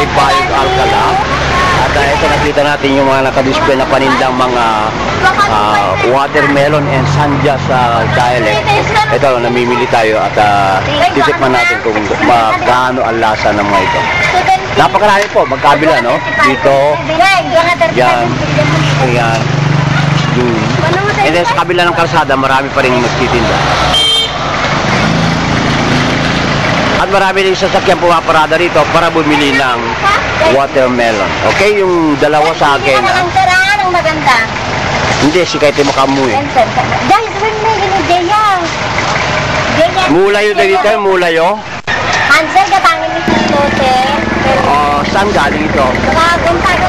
Baybayog Alcala. At ito nakita natin yung mga nakadisplay na panindang mga watermelon and sanja sa dialect. Ito, namimili tayo at titikman natin kung magkano ang lasa ng mga ito. Napakarami po, magkabila, no? Dito, yan, yan, dun. And then sa kabila ng kalsada, marami pa rin nagtitinda. At marami rin sasakyan pumaparada rito para bumili ng watermelon. Okay, yung dalawa sa akin, ha? Ang maganda. Hindi, si Kaite Makamuy. Dahil may ginidya. Mulayo na dito, mulayo. Hansel, katangin ni Silote. Saan galing ito? Magaguntag